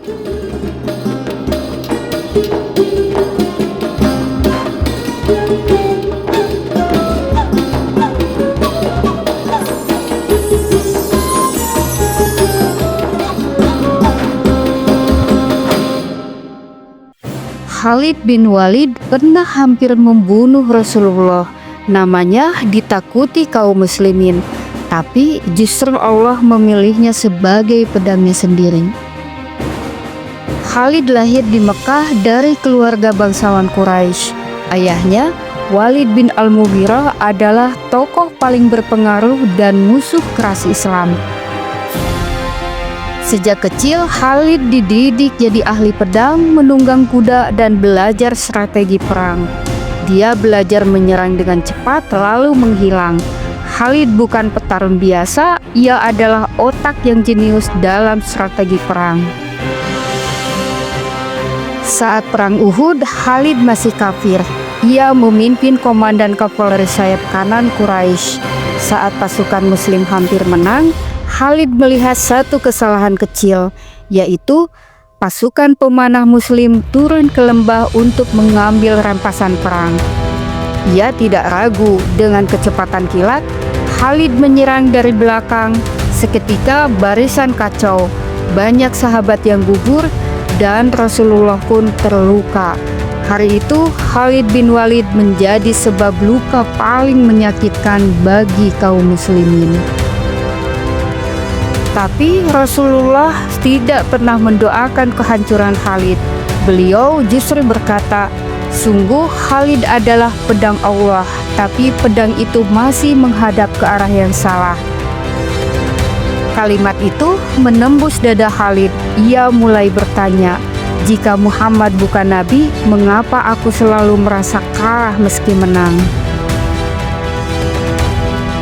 Khalid bin Walid pernah hampir membunuh Rasulullah. Namanya ditakuti kaum muslimin, tapi justru Allah memilihnya sebagai pedangnya sendiri. Khalid lahir di Mekah dari keluarga bangsawan Quraisy. Ayahnya, Walid bin Al-Mughirah, adalah tokoh paling berpengaruh dan musuh keras Islam. Sejak kecil, Khalid dididik jadi ahli pedang, menunggang kuda, dan belajar strategi perang. Dia belajar menyerang dengan cepat lalu menghilang. Khalid bukan petarung biasa, ia adalah otak yang jenius dalam strategi perang. Saat perang Uhud, Khalid masih kafir. Ia memimpin komandan kavaleri sayap kanan Quraisy. Saat pasukan muslim hampir menang, Khalid melihat satu kesalahan kecil, yaitu pasukan pemanah muslim turun ke lembah untuk mengambil rampasan perang. Ia tidak ragu, dengan kecepatan kilat, Khalid menyerang dari belakang. Seketika barisan kacau, banyak sahabat yang gugur, dan Rasulullah pun terluka. Hari itu Khalid bin Walid menjadi sebab luka paling menyakitkan bagi kaum muslimin. Tapi Rasulullah tidak pernah mendoakan kehancuran Khalid. Beliau justru berkata, "Sungguh Khalid adalah pedang Allah, tapi pedang itu masih menghadap ke arah yang salah." Kalimat itu menembus dada Khalid. Ia mulai bertanya, "Jika Muhammad bukan nabi, mengapa aku selalu merasa kalah meski menang?"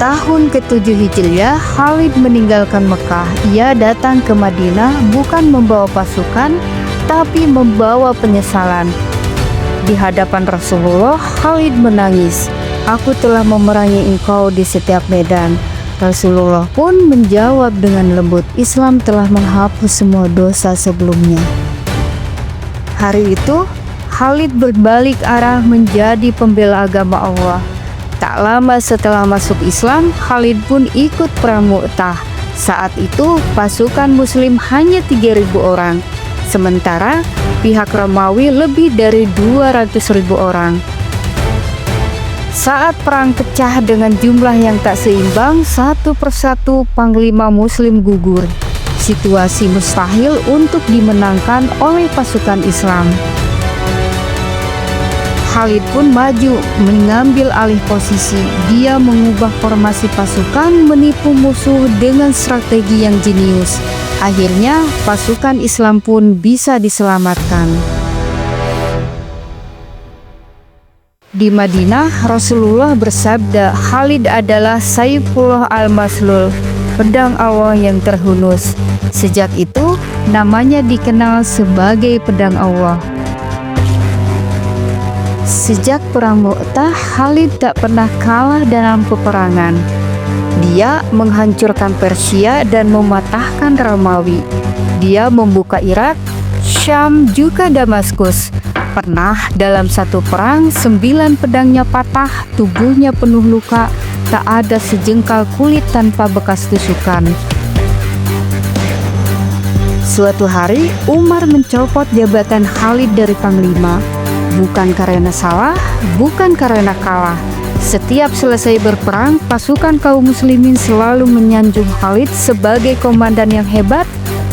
Tahun ke-7 Hijriah, Khalid meninggalkan Mekah. Ia datang ke Madinah bukan membawa pasukan, tapi membawa penyesalan. Di hadapan Rasulullah, Khalid menangis, "Aku telah memerangi engkau di setiap medan." Rasulullah pun menjawab dengan lembut, "Islam telah menghapus semua dosa sebelumnya." Hari itu, Khalid berbalik arah menjadi pembela agama Allah. Tak lama setelah masuk Islam, Khalid pun ikut perang Mu'tah. Saat itu pasukan muslim hanya 3.000 orang, sementara pihak Romawi lebih dari 200.000 orang. Saat perang pecah dengan jumlah yang tak seimbang, satu persatu panglima muslim gugur. Situasi mustahil untuk dimenangkan oleh pasukan Islam. Khalid pun maju, mengambil alih posisi. Dia mengubah formasi pasukan, menipu musuh dengan strategi yang jenius. Akhirnya, pasukan Islam pun bisa diselamatkan. Di Madinah, Rasulullah bersabda, "Khalid adalah Saifullah al-Maslul, pedang Allah yang terhunus." Sejak itu, namanya dikenal sebagai pedang Allah. Sejak perang Mu'tah, Khalid tak pernah kalah dalam peperangan. Dia menghancurkan Persia dan mematahkan Romawi. Dia membuka Irak, Syam, juga Damaskus. Pernah dalam satu perang, 9 pedangnya patah, tubuhnya penuh luka, tak ada sejengkal kulit tanpa bekas tusukan. Suatu hari, Umar mencopot jabatan Khalid dari panglima. Bukan karena salah, bukan karena kalah. Setiap selesai berperang, pasukan kaum muslimin selalu menyanjung Khalid sebagai komandan yang hebat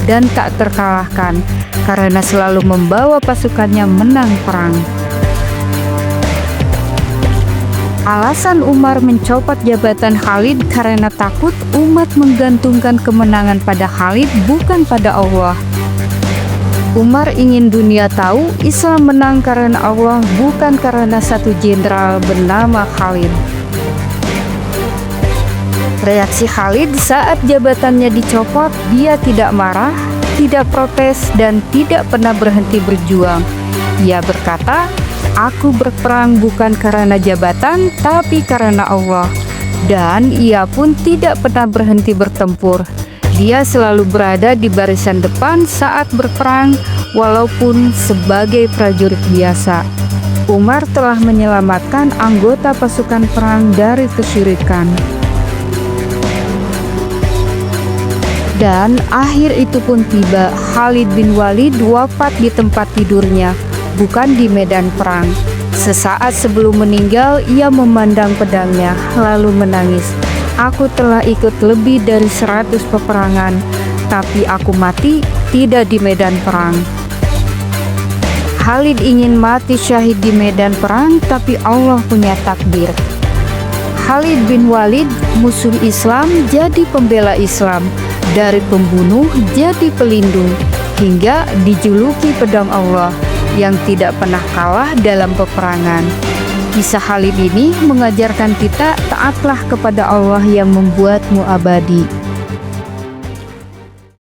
dan tak terkalahkan, karena selalu membawa pasukannya menang perang. Alasan Umar mencopot jabatan Khalid karena takut umat menggantungkan kemenangan pada Khalid, bukan pada Allah. Umar ingin dunia tahu Islam menang karena Allah, bukan karena satu jenderal bernama Khalid. Reaksi Khalid saat jabatannya dicopot, dia tidak marah, tidak protes, dan tidak pernah berhenti berjuang. Ia berkata, "Aku berperang bukan karena jabatan, tapi karena Allah." Dan ia pun tidak pernah berhenti bertempur. Dia selalu berada di barisan depan saat berperang, walaupun sebagai prajurit biasa. Umar telah menyelamatkan anggota pasukan perang dari kesyirikan. Dan akhir itu pun tiba. Khalid bin Walid wafat di tempat tidurnya, bukan di medan perang. Sesaat sebelum meninggal, ia memandang pedangnya, lalu menangis. Aku telah ikut lebih dari 100 peperangan, tapi aku mati tidak di medan perang. Khalid ingin mati syahid di medan perang, tapi Allah punya takdir. Khalid bin Walid, musuh Islam jadi pembela Islam, dari pembunuh jadi pelindung, hingga dijuluki pedang Allah yang tidak pernah kalah dalam peperangan. Kisah Khalid ini mengajarkan kita taatlah kepada Allah yang membuatmu abadi.